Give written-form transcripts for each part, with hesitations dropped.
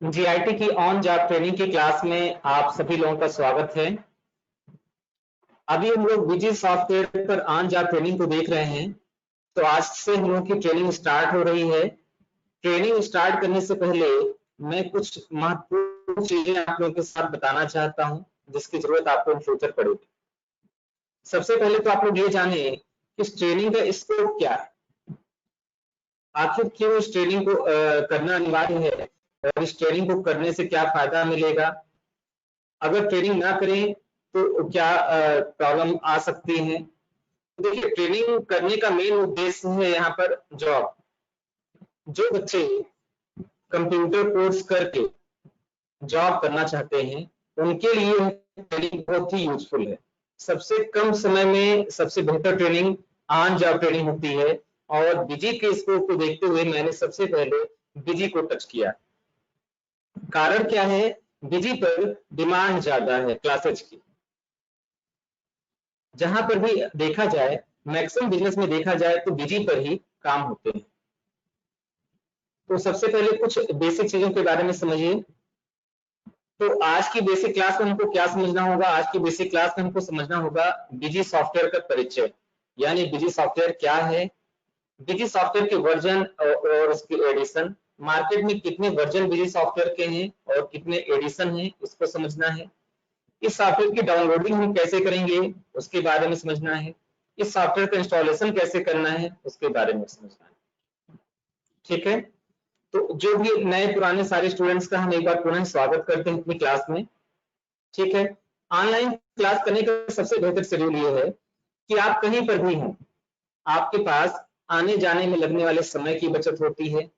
GIT की on job training की class में आप सभी लोगों का स्वागत है। अभी हम लोग बिजी सॉफ्टवेयर पर ऑन जॉब ट्रेनिंग को देख रहे हैं। तो आज से हम लोगों की ट्रेनिंग स्टार्ट हो रही है। ट्रेनिंग स्टार्ट करने से पहले मैं कुछ महत्वपूर्ण चीजें आप लोगों के साथ बताना चाहता हूं, जिसकी जरूरत आपको इन फ्यूचर पड़ेगी। सबसे पहले तो आप लोग ये जाने कि इस ट्रेनिंग का स्कोप क्या है, आखिर क्यों इस ट्रेनिंग को करना अनिवार्य है और इस ट्रेनिंग को करने से क्या फायदा मिलेगा। अगर ट्रेनिंग ना करें तो क्या प्रॉब्लम आ सकती है। देखिए, ट्रेनिंग करने का मेन उद्देश्य है यहाँ पर जॉब। जो बच्चे कंप्यूटर कोर्स करके जॉब करना चाहते हैं उनके लिए ट्रेनिंग बहुत ही यूजफुल है। सबसे कम समय में सबसे बेहतर ट्रेनिंग ऑन जॉब ट्रेनिंग होती है और बिजी के स्कोप को देखते हुए मैंने सबसे पहले बिजी को टच किया। कारण क्या है, बिजी पर डिमांड ज्यादा है क्लासेज की। जहां पर भी देखा जाए, मैक्सिमम बिजनेस में देखा जाए तो बिजी पर ही काम होते हैं। तो सबसे पहले कुछ बेसिक चीजों के बारे में समझिए। तो आज की बेसिक क्लास में हमको क्या समझना होगा, आज की बेसिक क्लास में हमको समझना होगा बिजी सॉफ्टवेयर का परिचय, यानी बिजी सॉफ्टवेयर क्या है, बिजी सॉफ्टवेयर के वर्जन और उसकी एडिशन, मार्केट में कितने वर्जन बिजी सॉफ्टवेयर के हैं और कितने एडिशन हैं, इसको समझना है। इस सॉफ्टवेयर की डाउनलोडिंग हम कैसे करेंगे उसके बारे में समझना है। इस सॉफ्टवेयर का इंस्टॉलेशन कैसे करना है उसके बारे में समझना है। ठीक है, तो जो भी नए पुराने सारे स्टूडेंट्स का हम एक बार पुनः स्वागत करते हैं अपनी क्लास में। ठीक है, ऑनलाइन क्लास करने का सबसे बेहतर शेड्यूल ये है कि आप कहीं पर भी हों, आपके पास आने जाने में लगने वाले समय की बचत होती है।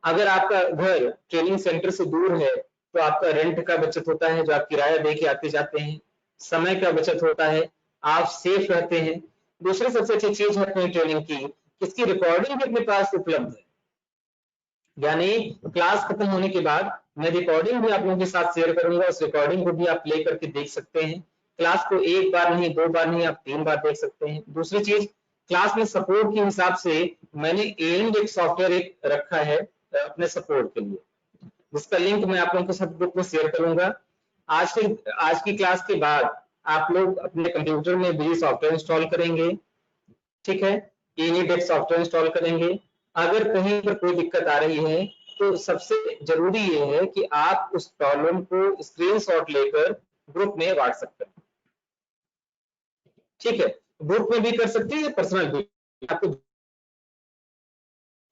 अगर आपका घर ट्रेनिंग सेंटर से दूर है तो आपका रेंट का बचत होता है, जो आप किराया दे के आते जाते हैं। समय का बचत होता है, आप सेफ रहते हैं। दूसरी सबसे अच्छी चीज है अपनी ट्रेनिंग की, इसकी रिकॉर्डिंग भी अपने पास उपलब्ध है। यानी क्लास खत्म होने के बाद मैं रिकॉर्डिंग भी आप लोगों के साथ शेयर करूंगा, उस रिकॉर्डिंग को भी आप प्ले करके देख सकते हैं। क्लास को एक बार नहीं, दो बार नहीं, आप 3 बार देख सकते हैं। दूसरी चीज, क्लास में सपोर्ट के हिसाब से मैंने एंड एक सॉफ्टवेयर एक रखा है अपने सपोर्ट के लिए, जिसका लिंक मैं आप लोगों के साथ ग्रुप में शेयर करूंगा। आज की क्लास के बाद आप लोग अपने कंप्यूटर में बिजी सॉफ्टवेयर इंस्टॉल करेंगे। ठीक है, एनीडेस्क सॉफ्टवेयर इंस्टॉल करेंगे। अगर कहीं पर कोई दिक्कत आ रही है तो सबसे जरूरी ये है कि आप उस प्रॉब्लम को स्क्रीनशॉट लेकर ग्रुप में बांट सकते हैं। ठीक है, ग्रुप में भी कर सकते हैं, पर्सनल भी, आपको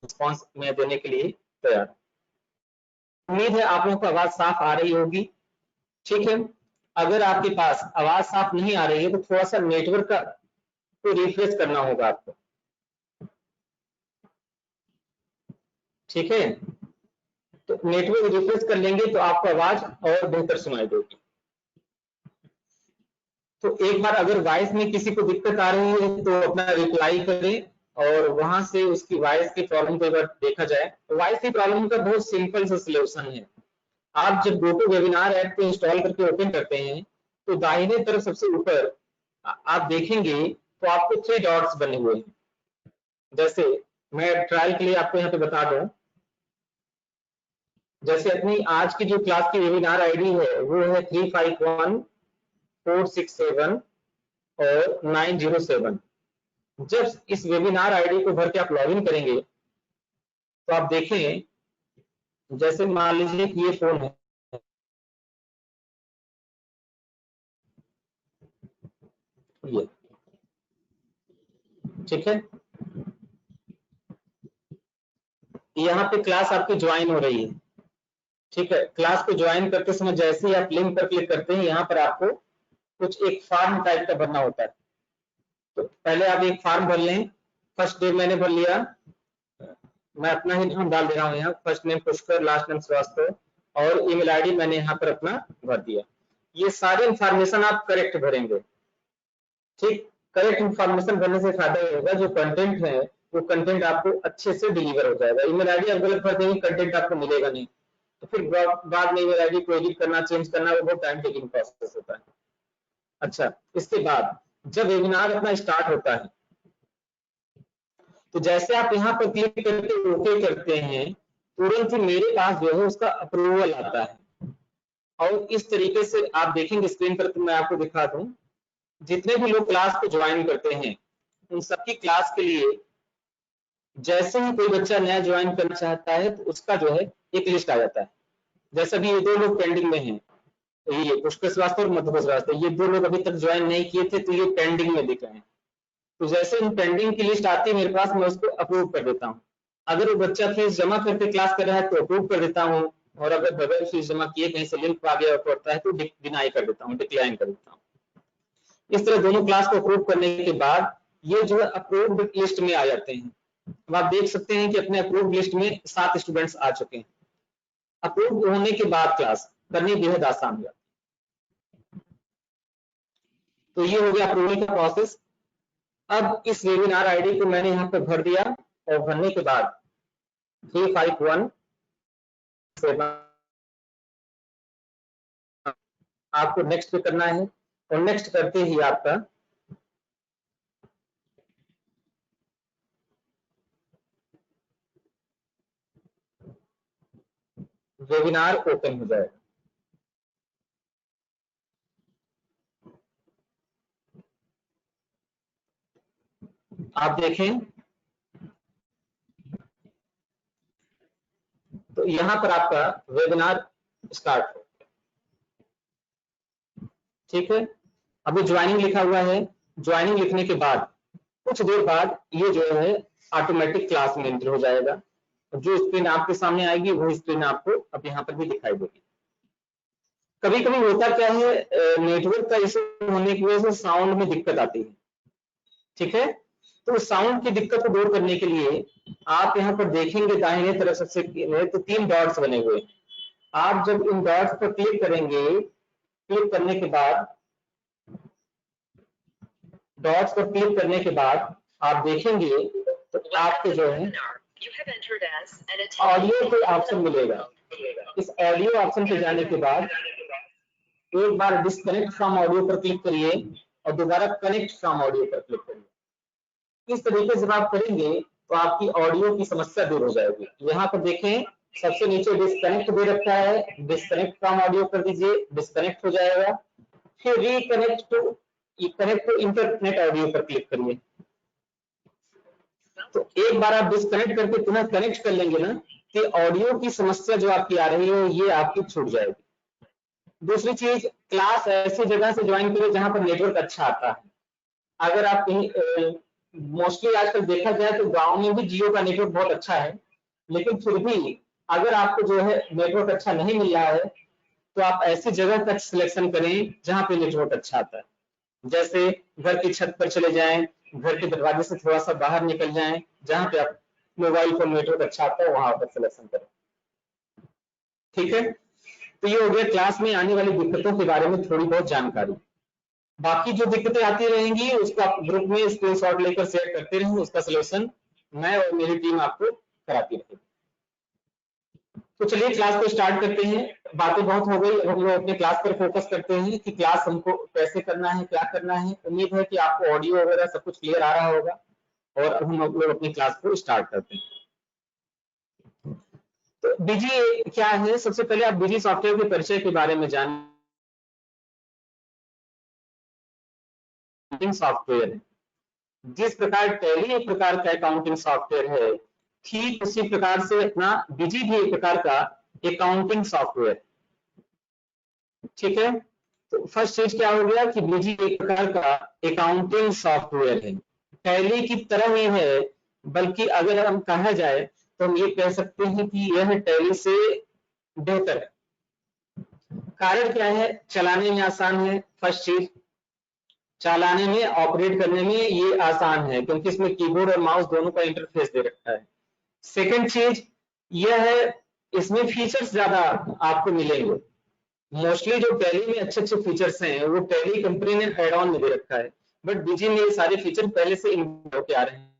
रिस्पॉन्स में देने के लिए तैयार। उम्मीद है आप लोगों को आवाज साफ आ रही होगी। ठीक है, अगर आपके पास आवाज साफ नहीं आ रही है तो थोड़ा सा नेटवर्क का को रिफ्रेश करना होगा आपको। ठीक है, तो नेटवर्क रिफ्रेश कर लेंगे तो आपको आवाज और बेहतर सुनाई देगी। तो एक बार अगर वॉइस में किसी को दिक्कत आ रही है तो अपना रिप्लाई करें और वहां से उसकी वॉइस की प्रॉब्लम को एक बार देखा जाए। वॉइस की प्रॉब्लम का बहुत सिंपल सा सलूशन है। आप जब गोटो वेबिनार ऐप को इंस्टॉल करके ओपन करते हैं तो दाहिने तरफ सबसे ऊपर आप देखेंगे तो आपको 3 डॉट्स बने हुए हैं। जैसे मैं ट्रायल के लिए आपको यहाँ पे बता दूं, जैसे अपनी आज की जो क्लास की वेबिनार आईडी है वो है 351467 और 907। जब इस वेबिनार आईडी को भर के आप लॉगिन करेंगे तो आप देखें, जैसे मान लीजिए कि ये फोन है, ये ठीक है, यहाँ पे क्लास आपकी ज्वाइन हो रही है। ठीक है, क्लास को ज्वाइन करते समय जैसे ही आप लिंक पर क्लिक करते हैं यहाँ पर आपको कुछ एक फॉर्म टाइप का भरना होता है। तो पहले आप एक फॉर्म भर लें। फर्स्ट नेम मैंने भर लिया, मैं अपना ही नाम डाल दे रहा हूँ यहाँ, first name Pushkar, last name Srivastava और ईमेल आईडी मैंने यहाँ पर अपना भर दिया। ये सारे इंफॉर्मेशन आप करेक्ट भरेंगे। ठीक, करेक्ट इंफॉर्मेशन भरने से फायदा ये होगा, जो कंटेंट है वो कंटेंट आपको अच्छे से डिलीवर हो जाएगा। ईमेल आईडी आप गलत भर देंगे, कंटेंट आपको मिलेगा नहीं, तो फिर बाद में ईमेल आईडी को एडिट करना, चेंज करना वो बहुत टाइम टेकिंग प्रोसेस होता है। अच्छा, इसके बाद जब वेबिनार अपना स्टार्ट होता है तो जैसे आप यहाँ पर क्लिक करके ओके करते हैं तुरंत ही मेरे पास जो है उसका अप्रूवल आता है। और इस तरीके से आप देखेंगे स्क्रीन पर, तो मैं आपको दिखा दूं, जितने भी लोग क्लास को ज्वाइन करते हैं उन सबकी क्लास के लिए जैसे ही कोई बच्चा नया ज्वाइन करना चाहता है तो उसका जो है एक लिस्ट आ जाता है। जैसे भी ये 2 लोग पेंडिंग में हैं, ये पुष्कर श्रीवास्तव और मधुकर श्रीवास्तव, ये 2 लोग अभी तक ज्वाइन नहीं किए थे तो ये पेंडिंग में दिख रहे हैं। तो जैसे इन पेंडिंग की लिस्ट आती है मेरे पास, मैं उसको अप्रूव कर देता हूँ। अगर वो बच्चा फीस जमा करके क्लास कर रहा है तो अप्रूव कर देता हूँ, और अगर बगैर फीस जमा किए कहीं से लिंक आ गया पड़ता है तो डिनाई कर देता हूँ, डिक्लाइन कर देता हूँ। इस तरह दोनों क्लास को अप्रूव करने के बाद ये जो है अप्रूव्ड लिस्ट में आ जाते हैं। अब आप देख सकते हैं कि अपने अप्रूव्ड लिस्ट में 7 स्टूडेंट्स आ चुके हैं। अप्रूव होने के बाद क्लास करनी बेहद आसान हो जाती है। तो ये हो गया अप्रूवल का प्रोसेस। अब इस वेबिनार आईडी को मैंने यहाँ पे भर दिया, और भरने के बाद 351 आपको नेक्स्ट पे करना है, और नेक्स्ट करते ही आपका वेबिनार ओपन हो जाएगा। आप देखें तो यहाँ पर आपका वेबिनार स्टार्ट हो, ठीक है। अभी ज्वाइनिंग लिखा हुआ है। ज्वाइनिंग लिखने के बाद कुछ देर बाद ये जो है ऑटोमेटिक क्लास में एंटर हो जाएगा। जो स्क्रीन आपके सामने आएगी वो स्क्रीन आपको अब यहाँ पर भी दिखाई देगी। कभी कभी होता क्या है, नेटवर्क का इशू होने की वजह से साउंड में दिक्कत आती है, ठीक है। तो साउंड की दिक्कत को दूर करने के लिए आप यहाँ पर देखेंगे दाहिने तरफ सबसे तो 3 डॉट्स बने हुए। आप जब इन डॉट्स पर क्लिक करेंगे, क्लिक करने के बाद डॉट्स पर क्लिक करने के बाद आप देखेंगे तो आपको जो है ऑडियो का ऑप्शन मिलेगा। इस ऑडियो ऑप्शन पे जाने के बाद एक बार डिस्कनेक्ट फ्रॉम ऑडियो पर क्लिक करिए और दोबारा कनेक्ट फ्रॉम ऑडियो पर क्लिक करिए। इस तरीके से जब आप करेंगे तो आपकी ऑडियो की समस्या दूर हो जाएगी। यहाँ पर देखें सबसे नीचे डिस्कनेक्ट दे रखा है, डिस्कनेक्ट फ्रॉम ऑडियो कर दीजिए, डिस्कनेक्ट हो जाएगा। फिर रिकनेक्ट टू इंटरनेट ऑडियो पर क्लिक करिए। तो एक बार आप डिस्कनेक्ट करके पुनः कनेक्ट कर लेंगे ना, कि ऑडियो की समस्या जो आपकी आ रही है ये आपकी छूट जाएगी। दूसरी चीज, क्लास ऐसी जगह से ज्वाइन करें जहां पर नेटवर्क अच्छा आता है। अगर आप कहीं मोस्टली आजकल देखा जाए तो गांव में भी जियो का नेटवर्क बहुत अच्छा है, लेकिन फिर भी अगर आपको जो है नेटवर्क अच्छा नहीं मिल रहा है तो आप ऐसी जगह का सिलेक्शन करें जहां पे नेटवर्क अच्छा आता है। जैसे घर की छत पर चले जाएं, घर के दरवाजे से थोड़ा सा बाहर निकल जाएं, जहां पे आप मोबाइल फोन नेटवर्क अच्छा आता है वहां पर सिलेक्शन करें, ठीक है। तो ये हो गया क्लास में आने वाली दिक्कतों के बारे में थोड़ी बहुत जानकारी। बाकी जो दिक्कतें आती रहेंगी उसको आप ग्रुप में स्क्रीनशॉट लेकर शेयर करते रहेंगे, उसका सलूशन मैं और मेरी टीम आपको कराती रहेगी। तो चलिए क्लास को स्टार्ट करते हैं। बातें बहुत हो गई, अब हम लोग अपने क्लास पर फोकस करते हैं कि क्लास हमको कैसे करना है, क्या करना है। उम्मीद है कि आपको ऑडियो वगैरह सब कुछ क्लियर आ रहा होगा, और अब हम लोग अपनी क्लास को स्टार्ट करते हैं। तो बीजी क्या है, सबसे पहले आप बीजी सॉफ्टवेयर के परिचय के बारे में जान। सॉफ्टवेयर है, जिस प्रकार टैली एक प्रकार का अकाउंटिंग सॉफ्टवेयर है, ठीक उसी प्रकार से अपना बीजी भी एक प्रकार का अकाउंटिंग सॉफ्टवेयर, ठीक है। तो फर्स्ट चीज क्या हो गया कि बीजी एक प्रकार का अकाउंटिंग सॉफ्टवेयर है, टैली की तरह ही है, बल्कि अगर हम कहा जाए तो हम ये कह सकते हैं कि यह टैली से बेहतर है। कारण क्या है, चलाने में आसान है। फर्स्ट चीज, चलाने में, ऑपरेट करने में ये आसान है क्योंकि इसमें कीबोर्ड और माउस दोनों का इंटरफेस दे रखा है। सेकंड चीज यह है, इसमें फीचर्स ज्यादा आपको मिलेंगे। मोस्टली जो टैली में अच्छे अच्छे फीचर्स हैं वो टैली कंपनी ने एड ऑन में दे रखा है, बट बीजी में ये सारे फीचर पहले से इनबिल्ट होके आ रहे हैं।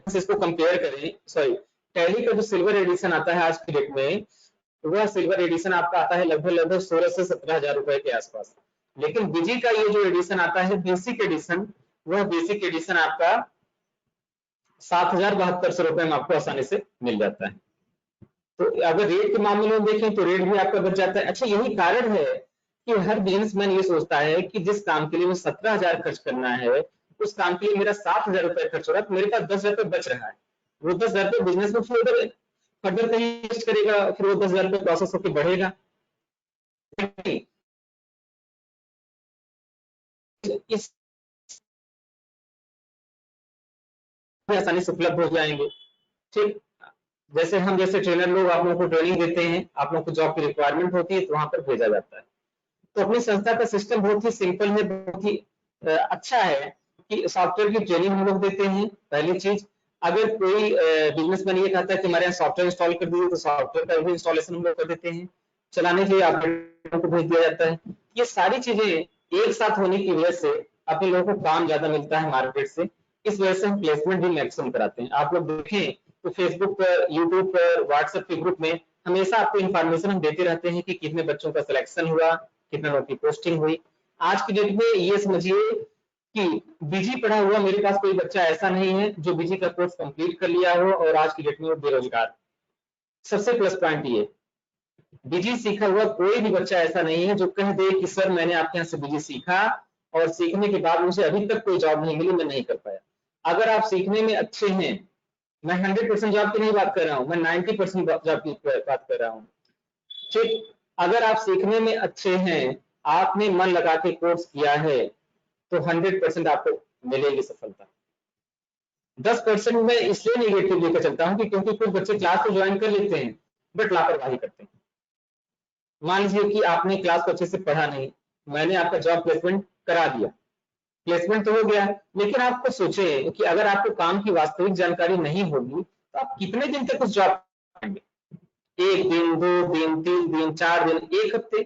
इसको कंपेयर करें, सॉरी, टैली का जो सिल्वर एडिशन आता है आज की डेट में, वह सिल्वर एडिशन आपका आता है लगभग 16 से 17 हजार रुपए के आसपास। लेकिन बीजी का ये जो एडिशन आता है बेसिक एडिशन, वह बेसिक एडिशन आपका 7,7200 रुपए में आपको आसानी से मिल जाता है। तो अगर रेट के मामले में देखें तो रेट भी आपका बच जाता है। अच्छा, यही कारण है कि हर बिजनेसमैन ये सोचता है कि जिस काम के लिए मुझे 17,000 खर्च करना है, उस काम के लिए मेरा 7,000 रुपए खर्च हो रहा है, तो मेरे पास 10,000 रुपए बच रहा है। वो 10,000 रुपए बिजनेस में फर्दर कहीं इन्वेस्ट करेगा, फिर वो 10,000 रुपए प्रोसेस होकर बढ़ेगा। इस आसानी से उपलब्ध हो जाएंगे। ठीक, जैसे हम जैसे ट्रेनर लोग आप लोगों को ट्रेनिंग देते हैं, आप लोगों को जॉब की रिक्वायरमेंट होती है तो वहां पर भेजा जाता है। तो अपनी संस्था का सिस्टम बहुत ही सिंपल है, बहुत ही अच्छा है कि सॉफ्टवेयर की ट्रेनिंग हम लोग देते हैं। पहली चीज, अगर कोई बिजनेसमैन ये कहता है कि हमारे यहाँ सॉफ्टवेयर इंस्टॉल कर दीजिए, तो सॉफ्टवेयर का भी इंस्टॉलेशन हम लोग कर देते हैं, चलाने के लिए आप को भेज दिया जाता है। ये सारी चीजें एक साथ होने की वजह से अपने लोगों को काम ज्यादा मिलता है मार्केट से। इस वजह से हम प्लेसमेंट भी मैक्सिमम कराते हैं। आप लोग देखें तो फेसबुक पर, यूट्यूब पर, व्हाट्सएप के ग्रुप में हमेशा आपको इन्फॉर्मेशन हम देते रहते हैं कि कितने बच्चों का सिलेक्शन हुआ, कितने लोगों की पोस्टिंग हुई। आज की डेट में ये समझिए कि बीजी पढ़ा हुआ मेरे पास कोई बच्चा ऐसा नहीं है जो बीजी का कोर्स कंप्लीट कर लिया हो और आज की डेट में वो बेरोजगार। सबसे प्लस पॉइंट ये, बीजी सीखा हुआ कोई भी बच्चा ऐसा नहीं है जो कह दे कि सर मैंने आपके यहाँ से बीजी सीखा और सीखने के बाद मुझे अभी तक कोई जॉब नहीं मिली, मैं नहीं कर पाया। अगर आप सीखने में अच्छे हैं, मैं 100% जॉब की नहीं बात कर रहा हूँ, मैं 90% जॉब की बात कर रहा हूँ। ठीक, अगर आप सीखने में अच्छे हैं, आपने मन लगा के कोर्स किया है, तो 100% आपको मिलेगी सफलता। 10% में इसलिए निगेटिव लेकर चलता हूँ कि क्योंकि कुछ बच्चे क्लास को ज्वाइन कर लेते हैं बट लापरवाही करते हैं। मान लीजिए कि आपने क्लास को अच्छे से पढ़ा नहीं, मैंने आपका जॉब प्लेसमेंट करा दिया, प्लेसमेंट तो हो गया, लेकिन आपको सोचे कि अगर आपको काम की वास्तविक जानकारी नहीं होगी तो आप कितने दिन तक उस जॉब पाएंगे? 1 दिन, 2 दिन, 3 दिन, 4 दिन, 1 हफ्ते।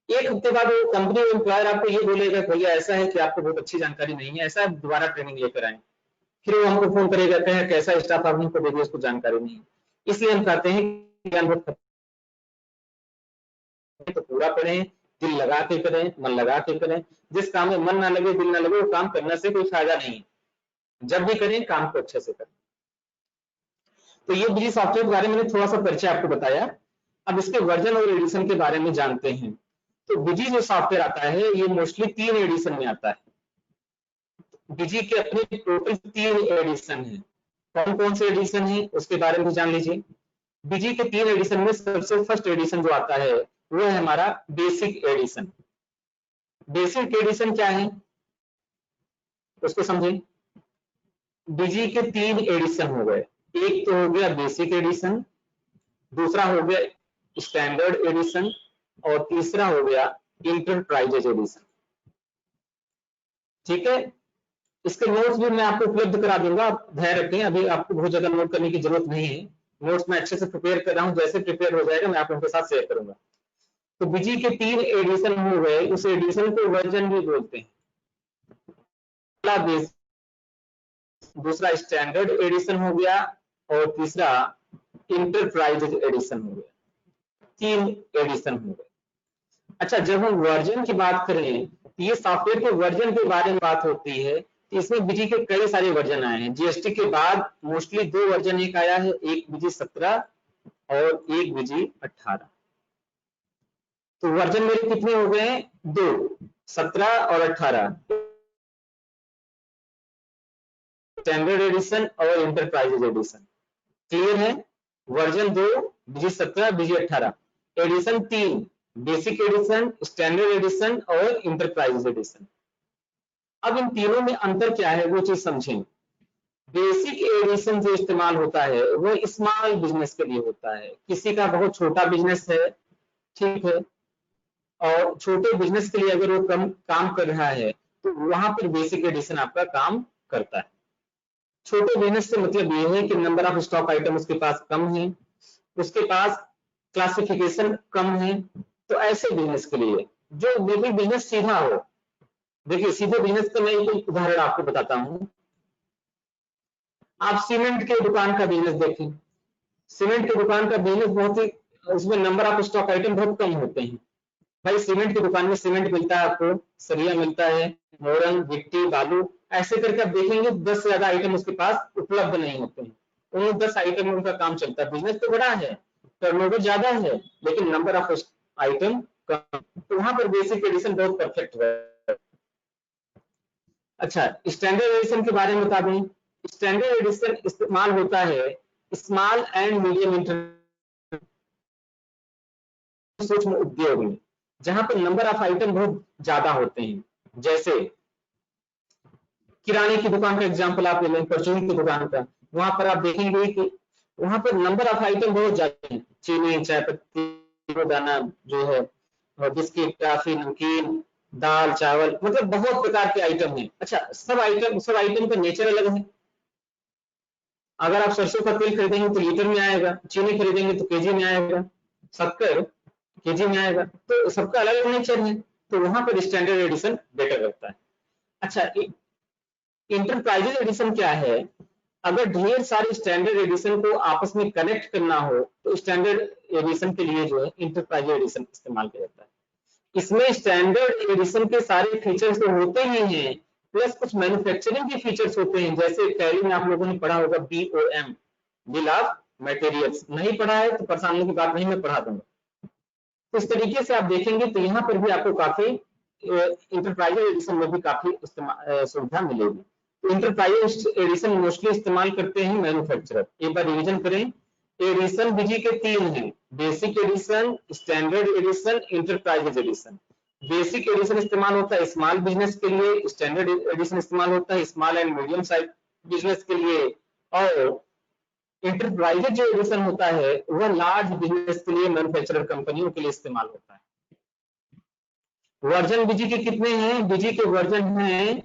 1 हफ्ते बाद वो कंपनी एम्प्लॉयर आपको ये बोलेगा भैया ऐसा है कि आपको बहुत अच्छी जानकारी नहीं है, ऐसा है दोबारा ट्रेनिंग लेकर आए। फिर वो हमको फोन करेगा, कहें कैसा स्टाफ आप हमको देंगे, उसको जानकारी नहीं है। इसलिए हम कहते हैं ज्ञान बहुत तो पूरा पढ़ें, दिल लगा के करें, मन लगा के करें। जिस काम में मन ना लगे, दिल ना लगे, वो काम करने से कोई फायदा नहीं। जब भी करें काम को अच्छे से करें। तो ये बिजी सॉफ्टवेयर के बारे में थोड़ा सा परिचय आपको बताया। अब इसके वर्जन और एडिशन के बारे में जानते हैं। तो बिजी जो सॉफ्टवेयर आता है ये मोस्टली 3 एडिशन में आता है। बिजी के अपने टोटल 3 एडिशन है। कौन कौन से एडिशन है उसके बारे में जान लीजिए। बिजी के 3 एडिशन में सबसे फर्स्ट एडिशन जो आता है वो है हमारा बेसिक एडिशन। बेसिक एडिशन क्या है उसको समझें। बिजी के 3 एडिशन हो गए। एक तो हो गया बेसिक एडिशन, दूसरा हो गया स्टैंडर्ड एडिशन और तीसरा हो गया इंटरप्राइजेज एडिशन। ठीक है, इसके नोट्स भी मैं आपको उपलब्ध करा दूंगा, आप ध्यान रखें, अभी आपको बहुत ज्यादा नोट करने की जरूरत नहीं है। नोट्स मैं अच्छे से प्रिपेयर कर रहा हूं, जैसे प्रिपेयर हो जाएगा मैं आप लोगों के साथ शेयर करूंगा। तो बिजी के 3 एडिशन हो गए, उस एडिशन को वर्जन भी बोलते हैं। दूसरा स्टैंडर्ड एडिशन हो गया और तीसरा इंटरप्राइजेज एडिशन हो गया। 3 एडिशन हो गए। अच्छा, जब हम वर्जन की बात करें तो ये सॉफ्टवेयर के वर्जन के बारे में बात होती है। इसमें बिजी के कई सारे वर्जन आए हैं। जीएसटी के बाद मोस्टली 2 वर्जन एक आया है, एक बिजी 17 और एक बिजी 18। तो वर्जन मेरे कितने हो गए? 2, 17 और 18, स्टैंडर्ड एडिशन और इंटरप्राइजेज एडिशन। क्लियर है? Version 2 Busy 17, Busy 18, edition 3 basic edition, standard edition और इंटरप्राइजेज एडिशन। अब इन तीनों में अंतर क्या है वो चीज समझें। बेसिक एडिशन जो इस्तेमाल होता है वो स्मॉल बिजनेस के लिए होता है। किसी का बहुत छोटा बिजनेस है, ठीक है, और छोटे बिजनेस के लिए अगर वो कम काम कर रहा है तो वहां पर बेसिक एडिशन आपका काम करता है। छोटे बिजनेस से मतलब ये है कि नंबर ऑफ स्टॉक आइटम उसके पास कम है, उसके पास क्लासिफिकेशन कम है। तो ऐसे बिजनेस के लिए जो बिल्कुल बिजनेस सीधा हो, देखिए सीधे बिजनेस का मैं एक उदाहरण आपको बताता हूं। आप सीमेंट के दुकान का बिजनेस देखें। सीमेंट के दुकान का बिजनेस बहुत ही, उसमें नंबर ऑफ स्टॉक आइटम बहुत कम होते हैं। भाई सीमेंट की दुकान में सीमेंट मिलता है, आपको सरिया मिलता है, मोरंग, गिट्टी, बालू, ऐसे करके आप देखेंगे 10 से ज्यादा आइटम उसके पास उपलब्ध नहीं होते हैं। उन 10 आइटम में उनका काम चलता है। बिजनेस तो बड़ा है, टर्नओवर ज्यादा है, लेकिन नंबर ऑफ आइटम कम, तो वहां पर बेसिक एडिशन बहुत परफेक्ट है। अच्छा, स्टैंडर्ड एडिशन के बारे में बता दूं। स्टैंडर्ड एडिशन इस्तेमाल होता है स्मॉल एंड मीडियम सूक्ष्म उद्योग में, जहां पर नंबर ऑफ आइटम बहुत ज्यादा होते हैं। जैसे किराने की दुकान का एग्जांपल आप ले लें, परचून की दुकान का, वहां पर आप देखेंगे कि वहां पर नंबर ऑफ आइटम बहुत ज्यादा है। चीनी, चाय पत्ती, दाना जो है, और बिस्किट, टॉफी, नमकीन, दाल, चावल, मतलब बहुत प्रकार के आइटम हैं। अच्छा, सब आइटम का नेचर अलग है। अगर आप सरसों का तेल खरीदेंगे तो लीटर में आएगा, चीनी खरीदेंगे तो केजी में आएगा, शक्कर केजी में आएगा, तो सबका अलग अलग नेचर है। तो वहां पर स्टैंडर्ड एडिशन बेटर रहता है। अच्छा, इंटरप्राइजेज एडिशन क्या है? अगर ढेर सारे स्टैंडर्ड एडिशन को आपस में कनेक्ट करना हो तो स्टैंडर्ड एडिशन के लिए जो है इंटरप्राइजेज एडिशन इस्तेमाल किया जाता है। इसमें स्टैंडर्ड एडिशन के सारे फीचर्स तो होते ही हैं, प्लस कुछ मैन्युफैक्चरिंग के फीचर्स होते हैं। जैसे टैली में आप लोगों ने पढ़ा होगा BOM, बिल ऑफ मटेरियल्स। नहीं पढ़ा है तो परेशान होने की बात नहीं, मैं पढ़ा दूंगा। तो इस तरीके से आप देखेंगे तो यहाँ पर भी आपको काफी इंटरप्राइजेज एडिशन में भी काफी सुविधा मिलेगी। तो इंटरप्राइजेज एडिशन मोस्टली इस्तेमाल करते हैं मैन्युफैक्चरर। एक बार रिवीजन करें, एडिशन बीजी के 3 हैं: basic edition, standard edition, enterprises edition. Basic edition इस्तेमाल होता है स्मॉल बिजनेस के लिए, स्टैंडर्ड एडिशन इस्तेमाल होता है small and medium size business के लिए, और इंटरप्राइजेज जो एडिशन होता है वह लार्ज बिजनेस के लिए, मैन्युफैक्चरर कंपनियों के लिए इस्तेमाल होता है। वर्जन बीजी के कितने हैं? बीजी के वर्जन हैं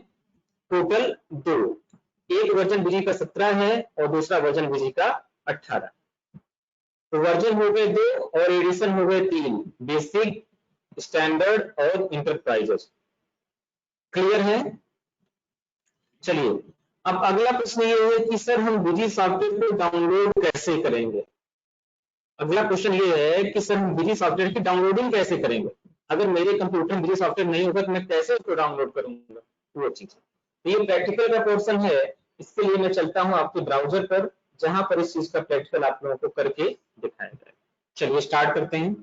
टोटल 2। एक वर्जन बीजी का 17 है और दूसरा वर्जन बीजी का 18। तो वर्जन हो गए 2 और एडिशन हो गए 3: बेसिक, स्टैंडर्ड और इंटरप्राइजेज। क्लियर है? चलिए, अब अगला प्रश्न ये है कि सर हम बीजी सॉफ्टवेयर को डाउनलोड कैसे करेंगे। अगला क्वेश्चन ये है कि सर हम बीजी सॉफ्टवेयर की डाउनलोडिंग कैसे करेंगे। अगर मेरे कंप्यूटर में बीजी सॉफ्टवेयर नहीं होगा तो मैं कैसे उसको डाउनलोड करूंगा, वो चीज। तो ये प्रैक्टिकल का पोर्शन है। इसके लिए मैं चलता हूं आपके ब्राउजर पर, जहां पर इस चीज का प्रैक्टिकल आप लोगों को करके दिखाया जाएगा। चलिए स्टार्ट करते हैं।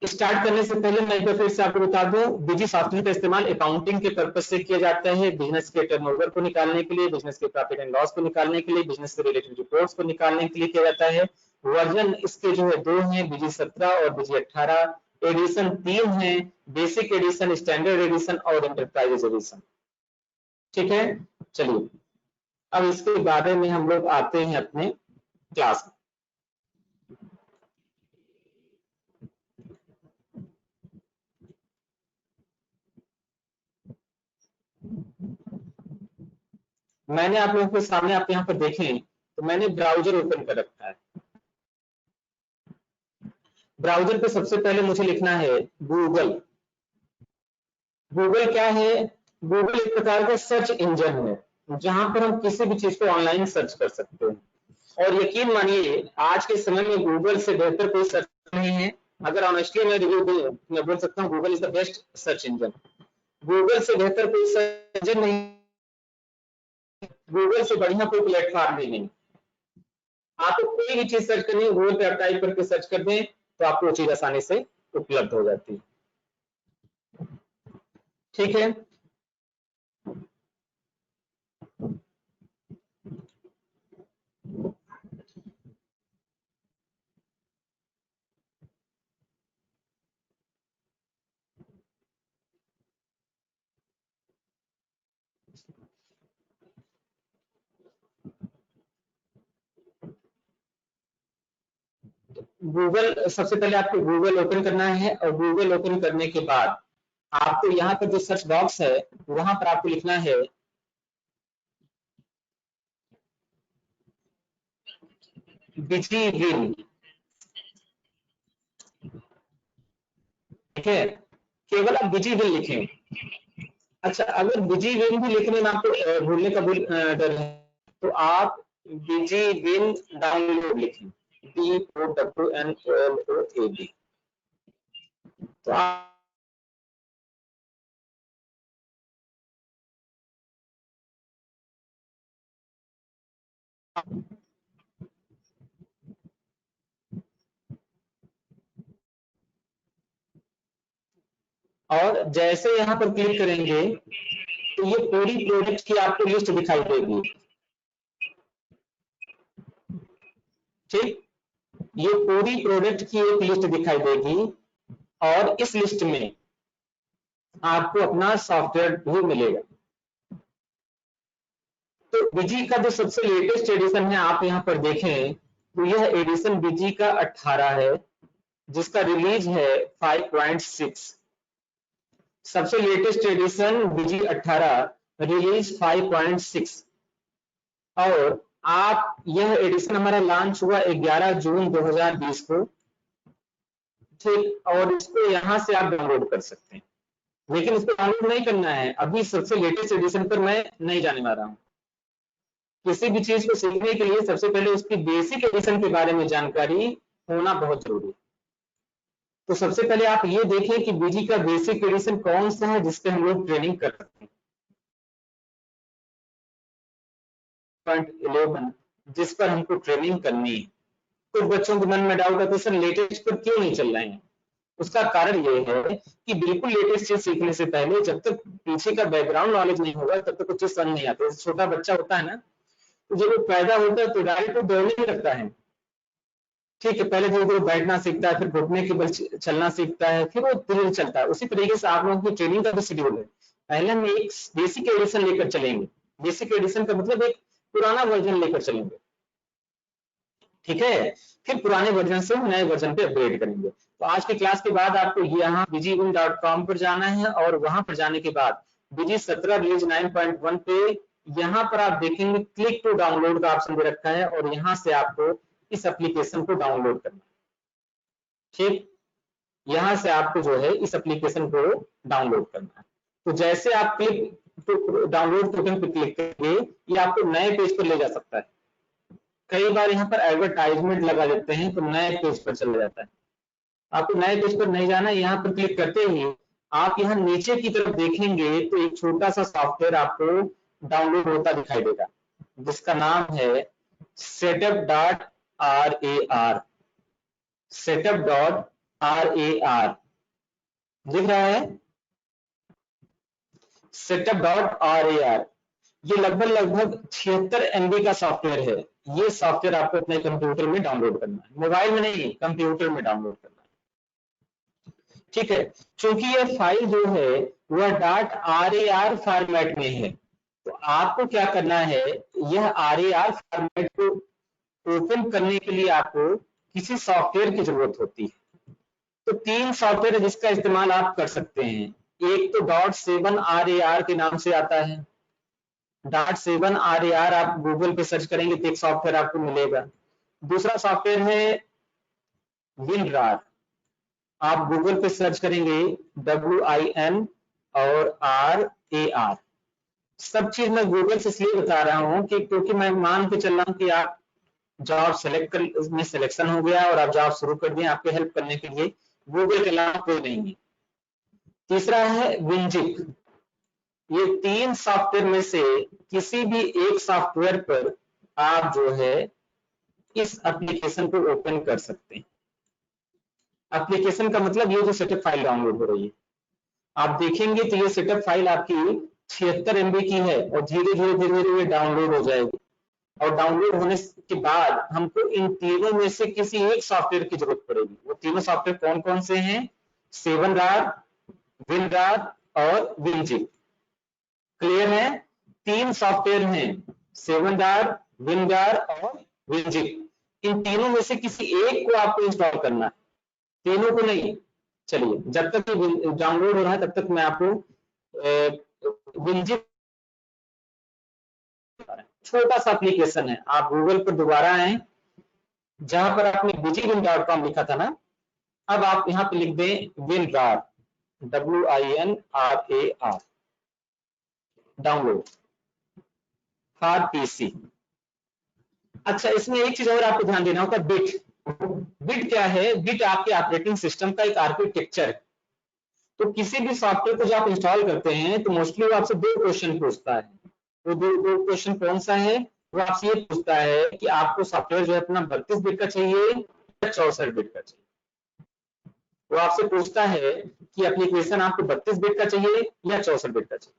स्टार्ट करने से पहले मैं एक बार फिर से आपको बता दूं, बीजी सॉफ्टवेयर का इस्तेमाल अकाउंटिंग के पर्पज से किया जाता है। बिजनेस के टर्नओवर को निकालने के लिए, बिजनेस के प्रॉफिट एंड लॉस को निकालने के लिए, बिजनेस से रिलेटेड रिपोर्ट्स को निकालने के लिए किया जाता है। वर्जन इसके जो है 2 हैं, बीजी 17 और बीजी 18। एडिशन 3 है: बेसिक एडिशन, स्टैंडर्ड एडिशन और इंटरप्राइजेज एडिशन। ठीक है, चलिए अब इसके बारे में हम लोग आते हैं अपने क्लास में। मैंने आप लोगों के सामने, आप यहाँ पर देखें तो मैंने ब्राउजर ओपन कर रखा है। ब्राउजर पे सबसे पहले मुझे लिखना है गूगल। गूगल क्या है? गूगल एक प्रकार का सर्च इंजन है, जहां पर हम किसी भी चीज को ऑनलाइन सर्च कर सकते हैं। और यकीन मानिए आज के समय में गूगल से बेहतर कोई सर्च नहीं है। अगर ऑनेस्टली मैं रिव्यू दूं, मैं बोल सकता हूँ Google is the best search engine. Google से बेहतर कोई सर्च इंजन नहीं, गूगल से बढ़िया कोई प्लेटफॉर्म भी नहीं। आपको कोई भी चीज सर्च करनी है, गूगल पे आप टाइप करके सर्च कर दें तो आपको वो चीज आसानी से उपलब्ध हो जाती है। ठीक है, गूगल, सबसे पहले आपको गूगल ओपन करना है और गूगल ओपन करने के बाद आपको यहाँ पर जो सर्च बॉक्स है वहां पर आपको लिखना है बिजीविल। ठीक है, केवल आप बिजीविल लिखें। अच्छा, अगर बिजीविल भी लिखने में आपको भूलने का डर है तो आप बिजीविल डाउनलोड लिखें। DOWNLOAD। तो और जैसे यहाँ पर क्लिक करेंगे तो ये पूरी प्रोडक्ट की आपको लिस्ट दिखाई देगी। ठीक, ये पूरी प्रोडक्ट की एक लिस्ट दिखाई देगी और इस लिस्ट में आपको अपना सॉफ्टवेयर भी मिलेगा। तो बीजी का जो सबसे लेटेस्ट एडिशन है आप यहाँ पर देखें तो यह एडिशन बीजी का 18 है, जिसका रिलीज है 5.6। सबसे लेटेस्ट एडिशन बीजी 18 रिलीज 5.6 और आप यह एडिशन हमारा लॉन्च हुआ 11 जून 2020 को। ठीक, और इसको यहाँ से आप डाउनलोड कर सकते हैं, लेकिन इसको डाउनलोड नहीं करना है अभी। सबसे लेटेस्ट एडिशन पर मैं नहीं जाने वाला हूँ। किसी भी चीज को सीखने के लिए सबसे पहले उसकी बेसिक एडिशन के बारे में जानकारी होना बहुत जरूरी है। तो सबसे पहले आप ये देखें कि बीजी का बेसिक एडिशन कौन सा है जिसपे हम लोग ट्रेनिंग कर सकते हैं। 11 जिस पर हमको ट्रेनिंग करनी है। कुछ बच्चों के मन में डाउट है कि सर लेटेस्ट पर क्यों नहीं चल रहे हैं। उसका कारण ये है कि बिल्कुल लेटेस्ट चीज सीखने से पहले जब तक पीछे का बैकग्राउंड नॉलेज नहीं होगा तब तक कुछ चीज समझ नहीं आती। छोटा बच्चा होता है ना, तो जब वो पैदा होता है तो डायरेक्ट वो दौड़ने ही लगता है। ठीक है, पहले धीरे धीरे बैठना सीखता है, फिर घुटने के बल चलना सीखता है, फिर वो धीरे चलता है। उसी तरीके से आप लोगों की ट्रेनिंग का भी शेड्यूल है। पहले हम एक बेसिक एडिशन लेकर चलेंगे। बेसिक एडिशन का मतलब एक पुराना वर्जन लेकर चलेंगे, ठीक है, फिर पुराने वर्जन से नए वर्जन पे अपग्रेड करेंगे। तो आज की क्लास के बाद आपको यहाँ bijiboom.com पर जाना है और वहां पर जाने के बाद बीजी 17 रिलीज 9.1 पे यहाँ पर आप देखेंगे क्लिक टू डाउनलोड का ऑप्शन दे रखा है और यहाँ से आपको इस एप्लीकेशन को डाउनलोड करना है। ठीक, यहाँ से आपको जो है इस एप्लीकेशन को डाउनलोड करना है। तो जैसे आप क्लिक डाउनलोड बटन पर क्लिक करेंगे ये आपको नए पेज पर ले जा सकता है। कई बार यहाँ पर एडवर्टाइजमेंट लगा देते हैं तो नए पेज पर चला जाता है। आपको नए पेज पर नहीं जाना है, यहाँ पर क्लिक करते ही आप यहाँ नीचे की तरफ देखेंगे तो एक छोटा सा सॉफ्टवेयर आपको डाउनलोड होता दिखाई देगा जिसका नाम है setup.rar। setup.rar दिख रहा है, setup.rar। ये लगभग 76 MB का सॉफ्टवेयर है। ये सॉफ्टवेयर आपको अपने कंप्यूटर में डाउनलोड करना है, मोबाइल में नहीं, कंप्यूटर में डाउनलोड करना है। ठीक है, क्योंकि ये फाइल जो है वह .rar फॉर्मेट में है, तो आपको क्या करना है, यह RAR फॉर्मेट को ओपन करने के लिए आपको किसी सॉफ्टवेयर की जरूरत होती है। तो 3 सॉफ्टवेयर है जिसका इस्तेमाल आप कर सकते हैं। एक तो .7RAR के नाम से आता है। .7RAR आप गूगल पे सर्च करेंगे तो एक सॉफ्टवेयर आपको मिलेगा। दूसरा सॉफ्टवेयर है WinRAR। आप गूगल पे सर्च करेंगे WIN और RAR। सब चीज मैं गूगल से इसलिए बता रहा हूँ कि क्योंकि मैं मान के चल रहा हूँ कि आप जॉब सेलेक्ट कर में सिलेक्शन हो गया और आप जॉब शुरू कर दिए, आपके हेल्प करने के लिए गूगल के अलावा कोई नहीं है। तीसरा है विंजिक। ये 3 सॉफ्टवेयर में से किसी भी एक सॉफ्टवेयर पर आप जो है इस एप्लीकेशन को ओपन कर सकते हैं। एप्लीकेशन का मतलब ये जो सेटअप फाइल डाउनलोड हो रही है, आप देखेंगे तो ये सेटअप फाइल आपकी 76 MB की है और धीरे धीरे ये डाउनलोड हो जाएगी। और डाउनलोड होने के बाद हमको इन तीनों में से किसी एक सॉफ्टवेयर की जरूरत पड़ेगी। वो तीनों सॉफ्टवेयर कौन कौन से हैं? 7RAR, WinRAR और विंजिक। क्लियर है? 3 सॉफ्टवेयर हैं, 7RAR, WinRAR और विंजिक। इन तीनों में से किसी एक को आपको इंस्टॉल करना है, तीनों को नहीं। चलिए, जब तक डाउनलोड हो रहा है तब तक मैं आपको विंजिक, छोटा सा एप्लीकेशन है। आप गूगल पर दोबारा आए, जहां पर आपने bijiboom.com लिखा था ना, अब आप यहां पे लिख दें WinRAR, WINRAR, download for PC। अच्छा, इसमें एक चीज और आपको ध्यान देना होगा, बिट। बिट क्या है? बिट आपके ऑपरेटिंग सिस्टम का एक आर्किटेक्चर है। तो किसी भी सॉफ्टवेयर को जब आप इंस्टॉल करते हैं तो मोस्टली वो आपसे दो क्वेश्चन पूछता है। तो दो क्वेश्चन कौन सा है? वो आपसे ये पूछता है कि आपको सॉफ्टवेयर जो है अपना 32 बिट का चाहिए या 64 बिट का चाहिए। वो आपसे पूछता है कि एप्लीकेशन आपको 32 बिट का चाहिए या 64 बिट का चाहिए।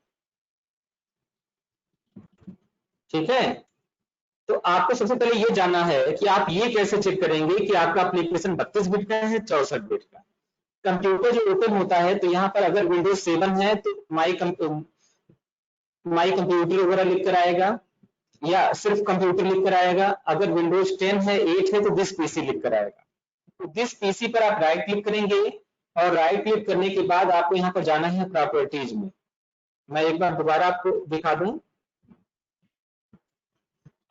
ठीक है, तो आपको सबसे पहले ये जानना है कि आप ये कैसे चेक करेंगे कि आपका एप्लीकेशन 32 बिट का है 64 बिट का। कंप्यूटर जो ओपन होता है तो यहाँ पर अगर विंडोज 7 है तो माई कंप्यूटर वगैरह लिख कर आएगा या सिर्फ कंप्यूटर लिख कर आएगा। अगर विंडोज 10 है 8 है तो दिस पीसी लिख कर आएगा। तो दिस पीसी पर आप राइट क्लिक करेंगे और राइट क्लिक करने के बाद आपको यहाँ पर जाना है प्रॉपर्टीज में। मैं एक बार दोबारा आपको दिखा दूं,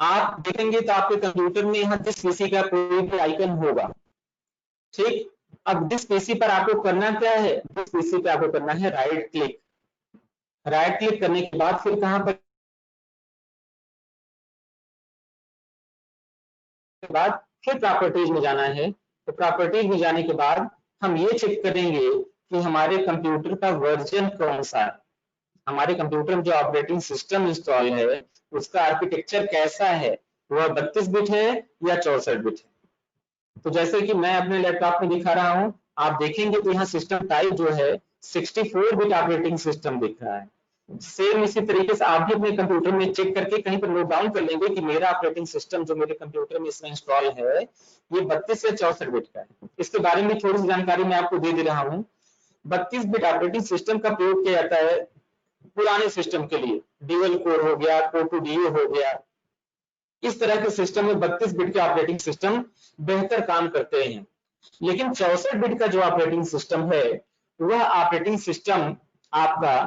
आप देखेंगे तो आपके कंप्यूटर में यहाँ दिस पीसी का कोई भी आइकन होगा। ठीक, अब दिस पीसी पर आपको करना क्या है? दिस पीसी पे आपको करना है राइट क्लिक। राइट क्लिक करने के बाद फिर कहां पर के बाद फिर प्रॉपर्टीज में जाना है। तो प्रॉपर्टीज में जाने के बाद हम ये चेक करेंगे कि हमारे कंप्यूटर का वर्जन कौन सा है। हमारे कंप्यूटर में जो ऑपरेटिंग सिस्टम इंस्टॉल है उसका आर्किटेक्चर कैसा है, वह 32 बिट है या 64 बिट है। तो जैसे कि मैं अपने लैपटॉप में दिखा रहा हूं, आप देखेंगे तो यहाँ सिस्टम टाइप जो है 64 बिट ऑपरेटिंग सिस्टम दिख रहा है। सेम इसी तरीके से आप भी अपने कंप्यूटर में चेक करके कहीं पर नोट डाउन कर लेंगे कि मेरा ऑपरेटिंग सिस्टम जो मेरे कंप्यूटर में इसमें इंस्टॉल है ये 32 से 64 बिट का है। इसके बारे में थोड़ी सी जानकारी मैं आपको दे रहा हूँ। 32 बिट ऑपरेटिंग सिस्टम का प्रयोग किया जाता है पुराने सिस्टम के लिए, ड्यूअल कोर हो गया, कोर टू डीयू हो गया, इस तरह के सिस्टम में 32 बिट के ऑपरेटिंग सिस्टम बेहतर काम करते हैं। लेकिन 64 बिट का जो ऑपरेटिंग सिस्टम है वह ऑपरेटिंग सिस्टम आपका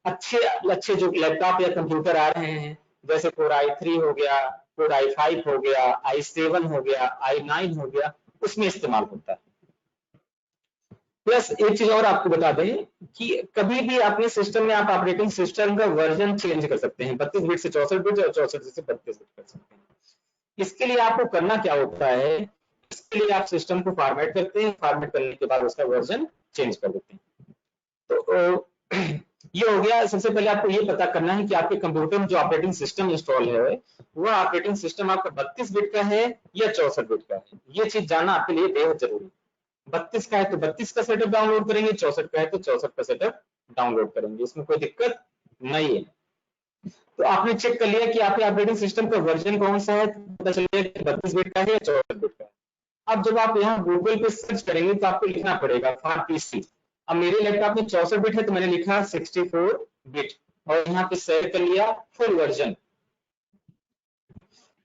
अच्छे अच्छे जो लैपटॉप या कंप्यूटर आ रहे हैं जैसे कोर i3 हो गया, कोर i5 हो गया, i7 हो गया, i9 हो गया, उसमें इस्तेमाल होता है। प्लस एक चीज और आपको बता दें कि कभी भी अपने सिस्टम में आप ऑपरेटिंग सिस्टम का वर्जन चेंज कर सकते हैं, 32 बिट से 64 बिट और 64 से 32 बिट कर सकते हैं। इसके लिए आपको करना क्या होता है? इसके लिए आप सिस्टम को फॉर्मेट करते हैं, फॉर्मेट करने के बाद उसका वर्जन चेंज कर देते हैं। तो ये हो गया। सबसे पहले आपको ये पता करना है कि आपके कंप्यूटर में जो ऑपरेटिंग सिस्टम इंस्टॉल है वह ऑपरेटिंग सिस्टम आपका 32 बिट का है या 64 बिट का है। ये चीज जानना आपके लिए बेहद जरूरी है। 32 का है तो 32 का सेटअप डाउनलोड करेंगे, 64 का है तो 64 का सेटअप डाउनलोड करेंगे, इसमें कोई दिक्कत नहीं है। तो आपने चेक कर लिया कि आपके ऑपरेटिंग सिस्टम का वर्जन कौन सा है, पता चल गया कि 32 बिट का है या 64 बिट का है। अब जब आप यहाँ गूगल पे सर्च करेंगे तो आपको लिखना पड़ेगा फॉर पीसी। अब मेरे लैपटॉप में 64 बिट है तो मैंने लिखा 64 बिट और यहाँ पे सेव कर लिया फुल वर्जन।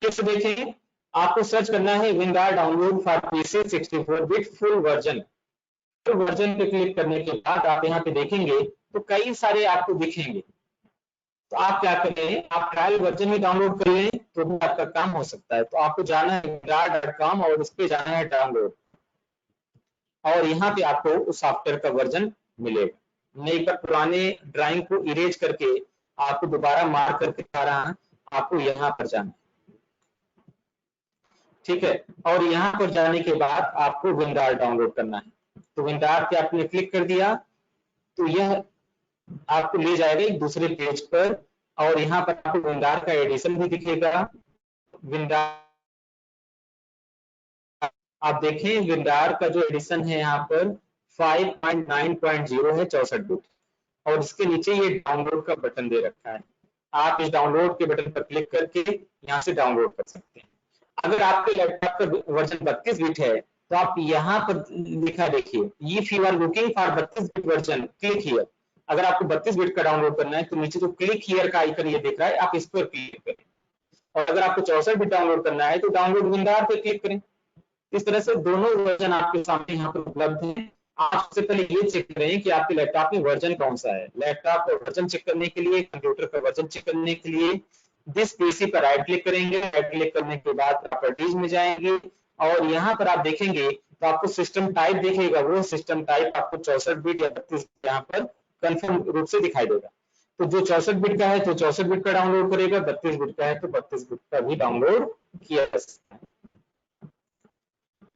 कैसे देखें? आपको सर्च करना है WinRAR download for PC 64 bit full version. Full version पे क्लिक करने के बाद आप यहाँ पे देखेंगे तो कई सारे आपको दिखेंगे। तो आप क्या करें, आप ट्रायल वर्जन ही डाउनलोड कर लें तो भी आपका काम हो सकता है। तो आपको जाना है विंडार.com और उस पर जाना है डाउनलोड और यहाँ पे आपको उस सॉफ्टवेयर का वर्जन मिलेगा। मैं एक बार पुराने ड्राइंग को इरेज करके आपको दोबारा मार्क करके दिखा रहा हूं, आपको यहाँ पर जाना है। ठीक है, और यहाँ पर जाने के बाद आपको विंडार डाउनलोड करना है। तो विंडार पे आपने क्लिक कर दिया तो यह आपको ले जाएगा एक दूसरे पेज पर और यहाँ पर आपको विंडार का एडिशन भी दिखेगा। विंडार आप देखें विंडार का जो एडिशन है यहाँ पर 5.9.0 है 64 बिट और इसके नीचे ये डाउनलोड का बटन दे रखा है। आप इस डाउनलोड के बटन पर क्लिक करके यहाँ से डाउनलोड कर सकते हैं। अगर आपके लैपटॉप का वर्जन 32 बिट है तो आप यहाँ पर लिखा देखिए if you are looking for 32 bit version click here. अगर आपको 32 बिट का डाउनलोड करना है तो नीचे जो क्लिक हियर का आइकन ये दिख रहा है आप इस पर क्लिक करें और अगर आपको 64 बिट डाउनलोड करना है तो डाउनलोड विंडार पे क्लिक करें। इस तरह से दोनों वर्जन आपके सामने यहाँ पर उपलब्ध हैं। आप सबसे पहले ये चेक करें कि आपके लैपटॉप में वर्जन कौन सा है। लैपटॉप का वर्जन चेक करने के लिए, कंप्यूटर का वर्जन चेक करने के लिए दिस पीसी पर राइट क्लिक करेंगे। राइट क्लिक करने के बाद प्रॉपर्टीज में जाएंगे और यहाँ पर आप देखेंगे तो आपको सिस्टम टाइप दिखेगा। वो सिस्टम टाइप आपको 64 बिट या 32 बिट यहाँ पर कंफर्म रूप से दिखाई देगा। तो जो 64 बिट का है तो 64 बिट का डाउनलोड करेगा, 32 बिट का है तो 32 बिट का भी डाउनलोड किया जा सकता है।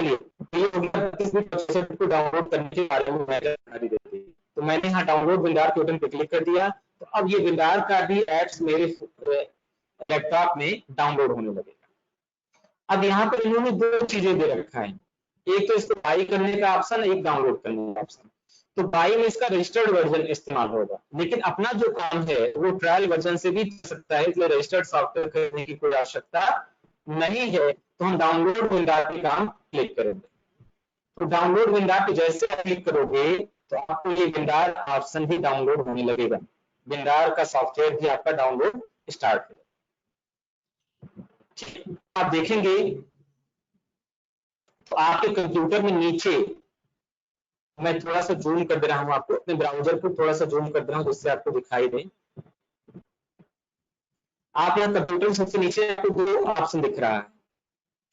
चलिए ये हो गया 32 बिट प्रोसेसर को डाउनलोड करने के बारे में मैं जानकारी देती हूँ। तो मैंने यहाँ डाउनलोड विंडार के बटन पे क्लिक कर दिया, तो अब ये विंडार का भी एप्स मेरे लैपटॉप में डाउनलोड होने लगेगा। अब यहाँ पर इन्होंने दो चीजें दे रखा है, एक तो इसको बाई करने का ऑप्शन, एक डाउनलोड करने का ऑप्शन। तो बाई में इसका रजिस्टर्ड वर्जन इस्तेमाल होगा, लेकिन अपना जो काम है वो ट्रायल वर्जन से भी कर सकता है, इसलिए रजिस्टर्ड सॉफ्टवेयर खरीदने की कोई आवश्यकता नहीं है। तो हम डाउनलोड विंडार पे काम क्लिक करेंगे। तो डाउनलोड विंडार पे जैसे आप क्लिक करोगे तो आपको ये विंडार ऑप्शन भी डाउनलोड होने लगेगा, विंडार का सॉफ्टवेयर भी आपका डाउनलोड स्टार्ट होगा। आप देखेंगे तो आपके कंप्यूटर में नीचे, मैं थोड़ा सा जूम कर दे रहा हूं आपको, अपने ब्राउजर को थोड़ा सा जूम कर दे रहा हूं जिससे आपको दिखाई दे। आप यहाँ कंप्यूटर सबसे नीचे आपको दो ऑप्शन दिख रहा है,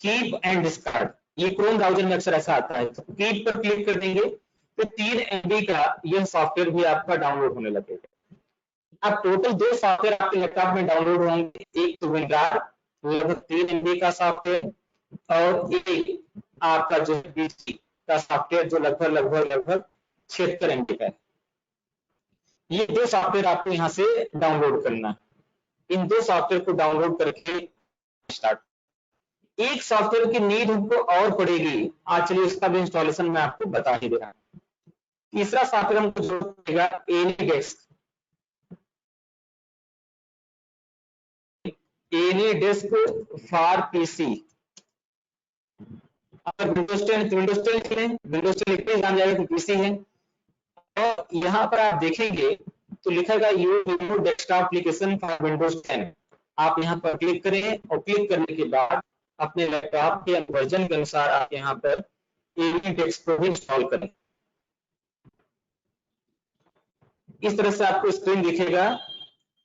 कीप एंड डिस्कार्ड। ये क्रोम ब्राउजर में अक्सर ऐसा आता है। तो कीप पर क्लिक कर देंगे तो 3 MB का यह सॉफ्टवेयर भी आपका डाउनलोड होने लगेगा। अब टोटल दो सॉफ्टवेयर आपके लैपटॉप में डाउनलोड होंगे, एक तो विंडार लगभग 3 MB का सॉफ्टवेयर, और एक आपका जो है बीजी का सॉफ्टवेयर जो लगभग 76 MB का है। ये दो सॉफ्टवेयर आपको यहाँ से डाउनलोड करना है। इन दो सॉफ्टवेयर को डाउनलोड करके स्टार्ट, एक सॉफ्टवेयर की नीड हमको और पड़ेगी, आज चलिए उसका भी इंस्टॉलेशन मैं आपको बता ही दे रहा हूँ। तीसरा सॉफ्टवेयर हमको जरूरत पड़ेगा एनीडेस्क। AnyDesk for PC. अगर विंडोज 10 तो विंडोज 10 लिखें, विंडोज 10 लिखते ही जान जाएगा कि पीसी है। और यहाँ पर आप देखेंगे तो लिखेगा you remove desktop application for Windows 10। आप यहाँ पर क्लिक करें और क्लिक करने के बाद अपने लैपटॉप के वर्जन के अनुसार आप यहाँ पर एनीडेस्क को भी इंस्टॉल करें। इस तरह से आपको स्क्रीन दिखेगा।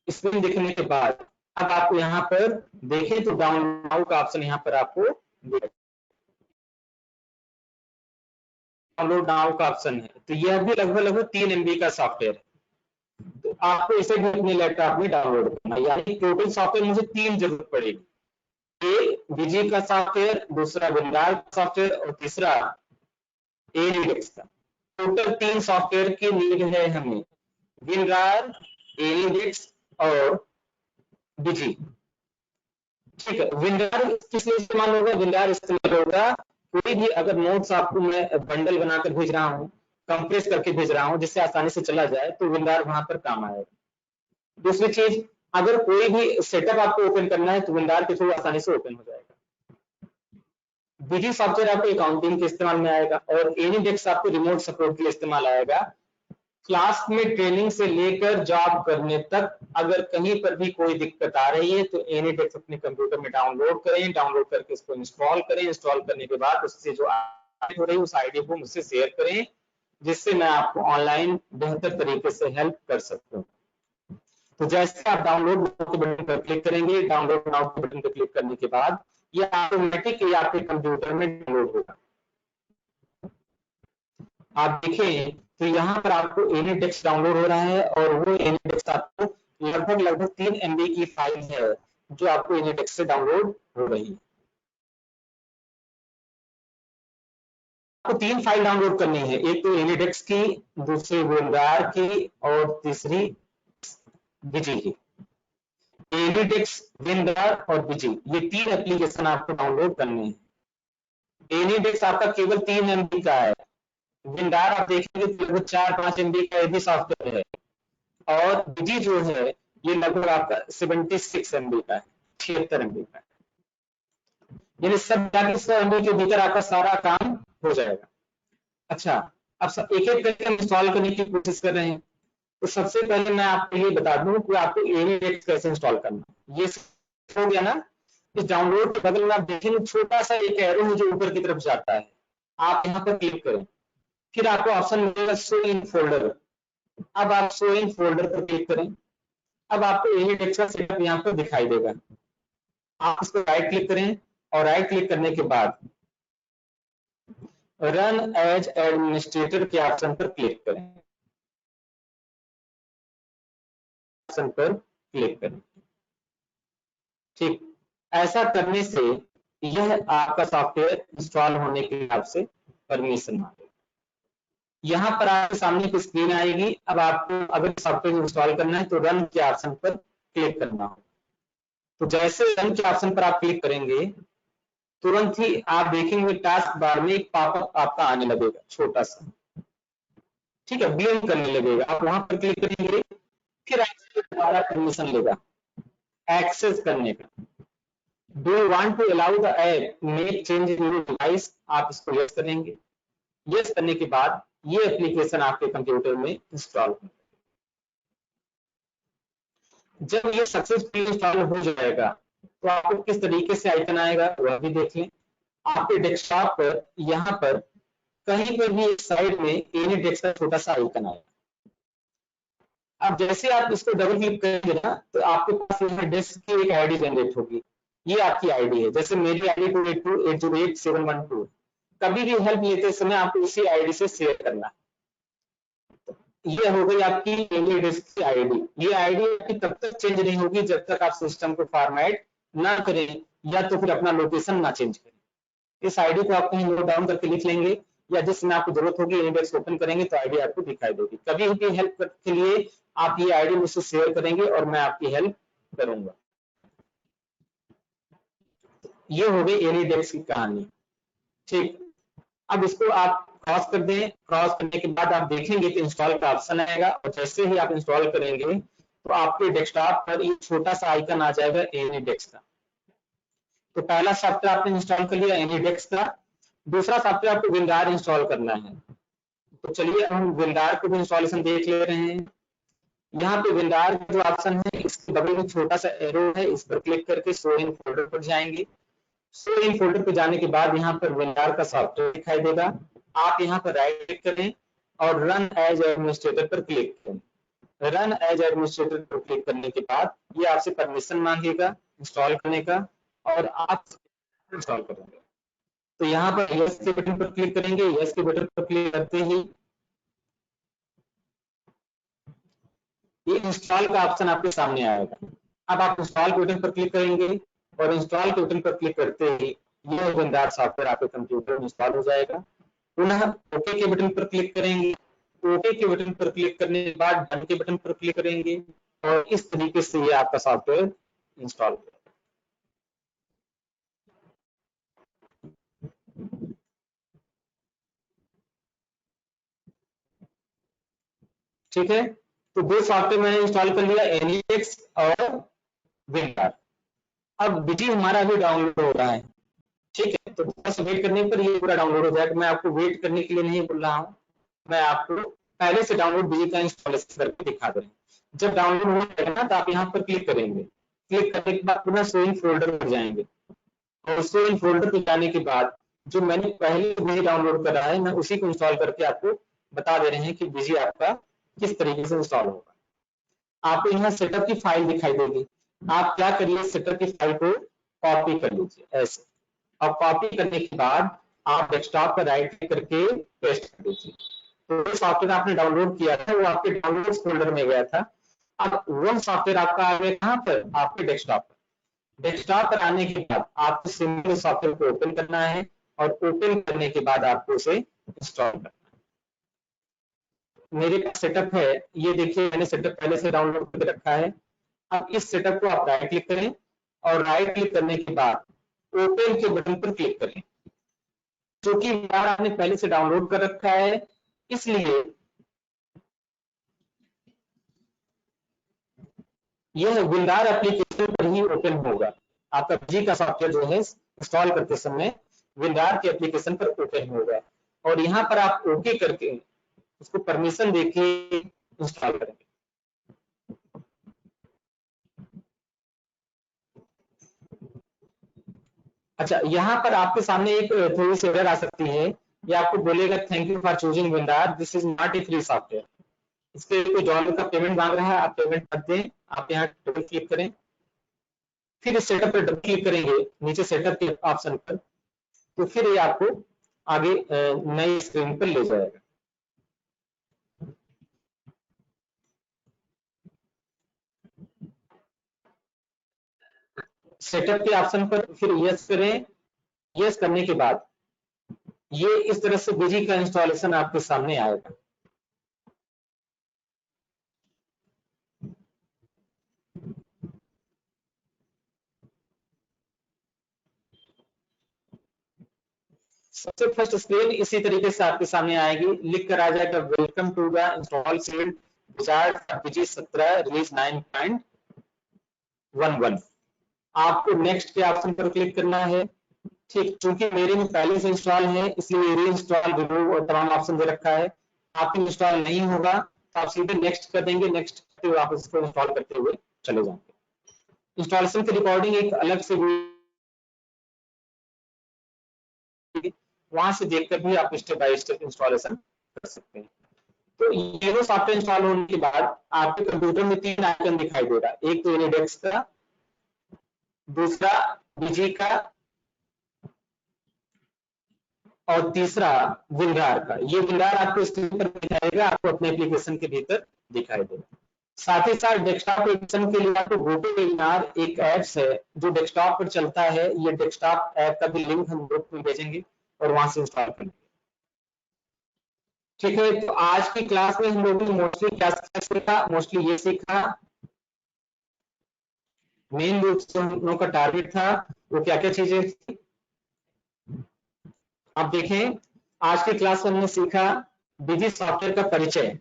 स्क्रीन दिखने के बाद अब आपको यहाँ पर देखें तो डाउनलोड का ऑप्शन यहाँ पर आपको डाउनलोड नाउ का ऑप्शन है। तो यह भी लगभग 3 MB का सॉफ्टवेयर है। तो आपको इसे भी अपने लैपटॉप में डाउनलोड करना है, यानी टोटल सॉफ्टवेयर मुझे 3 जरूरत पड़ेगी, एक बीजी का सॉफ्टवेयर, दूसरा विंडार का सॉफ्टवेयर और तीसरा एनीडेस्क का। टोटल 3 सॉफ्टवेयर की नीड है हमें, विंडार, एनीडेस्क और बीजी। ठीक है, विंडार किस लिए इस्तेमाल होगा? विंडार इस्तेमाल होगा कोई भी अगर नोट्स आपको मैं बंडल बनाकर भेज रहा हूँ, कंप्रेस करके भेज रहा हूँ जिससे आसानी से चला जाए, तो विंडार वहां पर काम आएगा। दूसरी चीज, अगर कोई भी सेटअप आपको ओपन करना है तो विंडार के थ्रू आसानी से ओपन हो जाएगा। बीजी सॉफ्टवेयर आपको अकाउंटिंग के इस्तेमाल में आएगा और एनीडेस्क आपको रिमोट सपोर्ट के लिए इस्तेमाल आएगा। क्लास में ट्रेनिंग से लेकर जॉब करने तक अगर कहीं पर भी कोई दिक्कत आ रही है तो एनीडेस्क अपने कंप्यूटर में डाउनलोड करें, डाउनलोड करके इसको इंस्टॉल करें, इंस्टॉल करने के बाद उससे जो आईडी हो रही है उस आईडी को मुझसे शेयर करें, जिससे मैं आपको ऑनलाइन बेहतर तरीके से हेल्प कर सकूं। तो जैसे आप डाउनलोड के बटन पर क्लिक करेंगे, डाउनलोड नाउ के बटन पर क्लिक करने के बाद ये ऑटोमेटिक आपके कंप्यूटर में डाउनलोड होगा। आप देखें तो यहाँ पर आपको एनीडेस्क डाउनलोड हो रहा है और वो एनीडेस्क आपको लगभग 3 MB की फाइल है जो आपको एनीडेस्क से डाउनलोड हो रही है। आपको 3 फाइल डाउनलोड करनी है, एक तो एनीडेस्क की, दूसरी विंडार की और तीसरी बीजी की। एनीडेस्क, विंडार और बीजी, ये 3 एप्लीकेशन आपको डाउनलोड करने हैं। एनीडेस्क आपका केवल 3 MB का है, विंडार आप देखेंगे तो लगभग 4-5 MB का भी सॉफ्टवेयर है, और बीजी जो है ये लगभग आपका 76 MB का है, 76 MB का है। यानी सब जाके 100 MB के भीतर आपका सारा काम हो जाएगा। अच्छा, अब सब एक एक करके हम इंस्टॉल करने की कोशिश कर रहे हैं। तो सबसे पहले मैं आपको ये बता दूं कि आपको एनीडेस्क कैसे इंस्टॉल करना। ये हो गया ना। इस डाउनलोड के बगल में आप देखेंगे छोटा सा एक एरो है जो ऊपर की तरफ जाता है, आप यहाँ पर क्लिक करें, फिर आपको ऑप्शन मिलेगा शो इन फोल्डर। अब आप शो इन फोल्डर पर क्लिक करें। अब आपको एनीडेस्क का सेटअप यहाँ पर दिखाई देगा। आप इस पर राइट क्लिक करें और राइट क्लिक करने के बाद रन एज एडमिनिस्ट्रेटर के ऑप्शन पर क्लिक करें, ऑप्शन पर क्लिक करें। ठीक, ऐसा करने से यह आपका सॉफ्टवेयर इंस्टॉल होने के लिए आपसे परमिशन मांगेगा। यहाँ पर आपके सामने एक स्क्रीन आएगी। अब आपको अगर सॉफ्टवेयर इंस्टॉल करना है तो रन के ऑप्शन पर क्लिक करना होगा। तो जैसे रन के ऑप्शन पर आप क्लिक करेंगे तुरंत ही आप देखेंगे टास्क बार में एक पॉपअप आपका आने लगेगा छोटा सा, ठीक है, ब्लिंक करने लगेगा। आप वहां पर क्लिक करेंगे, फिर आपसे दोबारा परमिशन लेगा एक्सेस करने का। Do you want to allow the app make change in your device, आप इसको यस करेंगे। यस करने के बाद ये एप्लीकेशन आपके कंप्यूटर में इंस्टॉल हो। जब ये सक्सेसफुली इंस्टॉल हो जाएगा तो आपको किस तरीके से आइकन आएगा वह भी देख लें। आपके डेस्कटॉप पर यहाँ पर कहीं पर भी एक साइड में एनी डेस्क का छोटा सा आइकन आएगा। अब जैसे आप इसको डबल क्लिक करेंगे ना तो आपके पास यहाँ डेस्क की एक आईडी जनरेट होगी। ये आपकी आईडी है, जैसे मेरी आईडी 282808712। कभी भी हेल्प लेते समय आपको इसी आईडी से शेयर करना। ये हो गई आपकी मेल डेस्क की आईडी। ये आईडी आपकी तब तक चेंज नहीं होगी जब तक आप सिस्टम को फॉर्मेट ना करें या तो फिर अपना लोकेशन ना चेंज करें। इस आईडी को आप कहीं नोट डाउन करके लिख लेंगे या जिस समय आपको जरूरत होगी इंडेक्स ओपन करेंगे तो आईडी आपको दिखाई देगी। कभी भी हेल्प के लिए आप ये आईडी मुझसे शेयर करेंगे और मैं आपकी हेल्प करूंगा। ये हो गई एनीडेक्स की कहानी, ठीक। अब इसको आप क्रॉस कर दें। क्रॉस करने के बाद आप देखेंगे तो इंस्टॉल का ऑप्शन आएगा और जैसे ही आप इंस्टॉल करेंगे तो आपके डेस्कटॉप पर एक छोटा सा आइकन आ जाएगा एनीडेक्स का। तो पहला सॉफ्टवेयर आपने इंस्टॉल कर लिया एनीडेक्स का। दूसरा सॉफ्टवेयर आपको विंडार इंस्टॉल करना है। तो चलिए हम विंडार को भी इंस्टॉलेशन देख ले रहे हैं। यहाँ पे विंडार जो ऑप्शन है इसके बगल में छोटा सा एरो है, इस पर क्लिक करके शो इन फोल्डर पर जाएंगे। शो इन फोल्डर पर जाने के बाद यहाँ पर विंडार का सॉफ्टवेयर दिखाई देगा। आप यहाँ पर राइट क्लिक करें और रन एज एडमिनिस्ट्रेटर पर क्लिक करें। रन एज एडमिनिस्ट्रेटर पर क्लिक करने के बाद ये आपसे परमिशन मांगेगा इंस्टॉल करने का और आप इंस्टॉल करेंगे। तो यहाँ पर यस के बटन पर क्लिक करेंगे। यस के बटन पर क्लिक करते ही ये इंस्टॉल का ऑप्शन आपके सामने आएगा। अब आप इंस्टॉल के बटन पर क्लिक करेंगे और इंस्टॉल के बटन पर क्लिक करते ही यह विंडार सॉफ्टवेयर आपके कंप्यूटर में इंस्टॉल हो जाएगा। पुनः ओके के बटन पर क्लिक करेंगे। ओके के बटन पर क्लिक करने के बाद डन के बटन पर क्लिक करेंगे और इस तरीके से ये आपका सॉफ्टवेयर इंस्टॉल हो जाएगा। ठीक है, तो दो सॉफ्टवेयर मैंने इंस्टॉल कर लिया, एनीडेक्स और विंडार। अब बीजी हमारा अभी डाउनलोड हो रहा है, ठीक है। तो बस वेट करने पर ये पूरा डाउनलोड हो जाएगा। मैं आपको वेट करने के लिए नहीं बोल रहा हूँ, मैं आपको पहले से डाउनलोड बीजी का इंस्टॉलेशन करके दिखा दे रहा हूँ। जब डाउनलोड हो जाएगा ना तो आप यहाँ पर क्लिक करेंगे। क्लिक करने के बाद पुनः शो इन फोल्डर पर जाएंगे और शो इन फोल्डर पर जाने के बाद जो मैंने पहले बीजी डाउनलोड करा है मैं उसी को इंस्टॉल करके आपको बता दे रहे हैं कि बीजी आपका किस तरीके से इंस्टॉल होगा। आपको यहाँ सेटअप की फाइल दिखाई देगी। आप क्या करिए, सेटअप की फाइल को कॉपी कर लीजिए ऐसे, और कॉपी करने के बाद आप डेस्कटॉप पर राइट क्लिक करके पेस्ट कर दीजिए। तो जो सॉफ्टवेयर आपने डाउनलोड किया था वो आपके डाउनलोड फोल्डर में गया था। अब वो सॉफ्टवेयर आपका आ गया कहाँ पर, आपके डेस्कटॉप पर। डेस्कटॉप पर आने के बाद आपको सिंपल सॉफ्टवेयर को ओपन करना है और ओपन करने के बाद आपको उसे इंस्टॉल करना है। मेरे पास सेटअप है, ये देखिए मैंने सेटअप पहले से डाउनलोड करके रखा है। अब इस सेटअप को आप राइट क्लिक करें और राइट क्लिक करने के बाद ओपन के बटन पर क्लिक करें। क्योंकि विंडार आपने पहले से डाउनलोड कर रखा है इसलिए यह विंडार एप्लीकेशन पर ही ओपन होगा। आपका जी का सॉफ्टवेयर जो है इंस्टॉल करते समय विंडार के एप्लीकेशन पर ओपन होगा और यहाँ पर आप ओके करके उसको परमिशन देके इंस्टॉल करेंगे। अच्छा, यहाँ पर आपके सामने एक थोड़ी सी एरर आ सकती है। ये आपको बोलेगा thank you for choosing WinRAR, this is not a free software. इसके कोई डॉलर का पेमेंट मांग रहा है, आप पेमेंट मत दें। आप यहाँ डबल क्लिक करें, फिर इस सेटअप पर डबल क्लिक करेंगे नीचे सेटअप के ऑप्शन पर, तो फिर ये आपको आगे नई स्क्रीन पर ले जाएगा। सेटअप के ऑप्शन पर फिर यस करें यस करने के बाद ये इस तरह से बीजी का इंस्टॉलेशन आपके सामने आएगा। सबसे फर्स्ट स्क्रीन इसी तरीके से आपके सामने आएगी, लिख कर आ जाएगा welcome to the install shield BG 17 release 9.11। आपको नेक्स्ट के ऑप्शन पर क्लिक करना है। ठीक, चूंकि मेरे में पहले से इंस्टॉल है इसलिए री इंस्टॉल, रिमूव और तमाम ऑप्शन दे रखा है। आपके इंस्टॉल नहीं होगा तो आप सीधे नेक्स्ट कर देंगे, नेक्स्ट करते आप इसको इंस्टॉल करते हुए चले जाएंगे। इंस्टॉलेशन की रिकॉर्डिंग एक अलग से वहां से देखकर भी आप स्टेप बाय स्टेप इंस्टॉलेशन कर सकते हैं। तो ये सॉफ्टवेयर इंस्टॉल होने के बाद आपके कंप्यूटर में 3 आइकन दिखाई देगा, एक तो एनिडेक्स का, दूसरा बीजी का और तीसरा विंडार का। ये विंडार आपको स्क्रीन पर दिखाएगा, आपको अपने एप्लीकेशन के भीतर दिखाई देगा। साथ ही साथ डेस्कटॉप एप्लीकेशन के लिए आपको GoToWebinar एक ऐप्स है जो डेस्कटॉप पर चलता है। ये डेस्कटॉप ऐप का भी लिंक हम ग्रुप में भेजेंगे और वहां से इंस्टॉल करेंगे। ठीक है, तो आज की क्लास में हम लोगों ने मोस्टली क्या सीखा, मोस्टली ये सीखा मेन रूप से हम लोगों का टारगेट था वो क्या क्या चीजें थी। आप देखें आज की क्लास में हमने सीखा बीजी सॉफ्टवेयर का परिचय,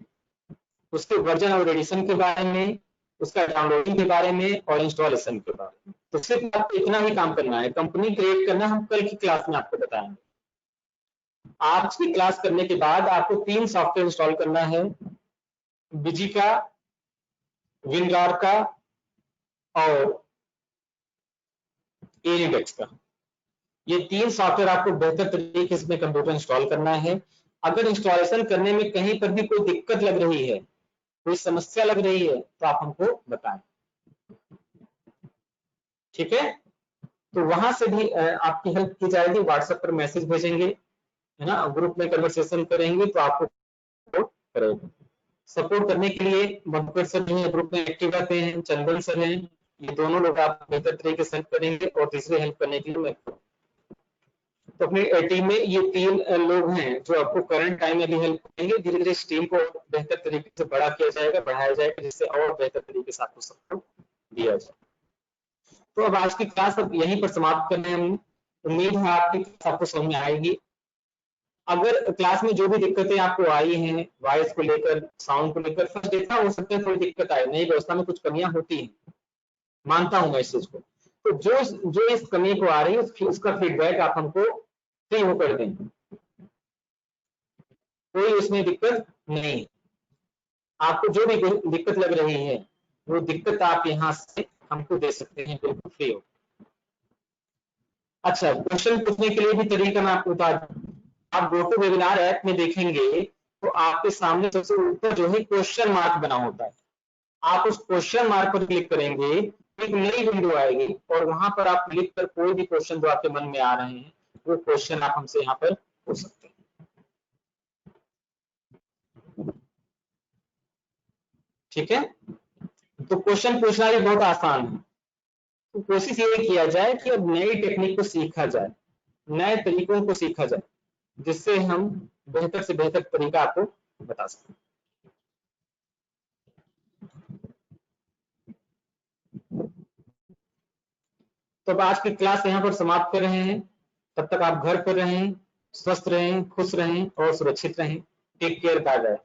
उसके वर्जन और एडिशन के बारे में, उसका डाउनलोडिंग के बारे में और इंस्टॉलेशन के बारे में। तो सिर्फ आपको इतना ही काम करना है, कंपनी क्रिएट करना हम कल की क्लास में आपको बताएंगे। आज की क्लास करने के बाद आपको 3 सॉफ्टवेयर इंस्टॉल करना है, बीजी का, विंडार का और एनिडेक्स का। ये 3 सॉफ्टवेयर आपको बेहतर तरीके से कंप्यूटर इंस्टॉल करना है। अगर इंस्टॉलेशन करने में कहीं पर भी कोई दिक्कत लग रही है, कोई समस्या लग रही है तो आप हमको बताएं, ठीक है। तो वहां से भी आपकी हेल्प की जाएगी, व्हाट्सएप पर मैसेज भेजेंगे, है ना, ग्रुप में कन्वर्सेशन करेंगे तो आपको सपोर्ट करेंगे। सपोर्ट करने के लिए मधुकर सर जो है ग्रुप में एक्टिव रहते हैं, चंदन सर हैं, ये दोनों लोग आप बेहतर तरीके से हेल्प करेंगे और तीसरे हेल्प करने के लिए मैं तो अपनी टीम में ये 3 लोग हैं जो आपको करंट टाइम में भी हेल्प करेंगे। धीरे धीरे इस टीम को बेहतर तरीके से बड़ा किया जाएगा, बढ़ाया जाएगा, जिससे और बेहतर तरीके से आपको सपोर्ट दिया जाए। तो अब आज की क्लास अब यहीं पर समाप्त करने हैं। उम्मीद है आपकी क्लास आपको समझ में आएगी। अगर क्लास में जो भी दिक्कतें आपको आई हैं वॉइस को लेकर, साउंड को लेकर, फर्स्ट देखा हो सकता है थोड़ी दिक्कत आए, नई व्यवस्था में कुछ कमियां होती हैं, मानता हूं मैं इस चीज को। तो जो इस कमी को आ रही है उसका फीडबैक आप हमको फ्री होकर दें, कोई उसमें दिक्कत नहीं। आपको जो भी दिक्कत लग रही है वो दिक्कत आप यहाँ से हमको दे सकते हैं, बिल्कुल फ्री हो। अच्छा, क्वेश्चन पूछने के लिए भी तरीका मैं आपको बता दूं। आप GoToWebinar ऐप में देखेंगे तो आपके सामने सबसे ऊपर जो है क्वेश्चन मार्क बना होता है। आप उस क्वेश्चन मार्क पर क्लिक करेंगे, एक नई विंडो आएगी और वहां पर आप क्लिक कर कोई भी क्वेश्चन जो आपके मन में आ रहे हैं वो क्वेश्चन आप हमसे यहाँ पर पूछ सकते हैं, ठीक है। तो क्वेश्चन पूछना भी बहुत आसान है। तो कोशिश ये किया जाए कि अब नई टेक्निक को सीखा जाए, नए तरीकों को सीखा जाए, जिससे हम बेहतर से बेहतर तरीका आपको बता सकें। तो अब आज की क्लास यहाँ पर समाप्त कर रहे हैं। तब तक आप घर पर रहें, स्वस्थ रहें, खुश रहें और सुरक्षित रहें। Take care, bye bye.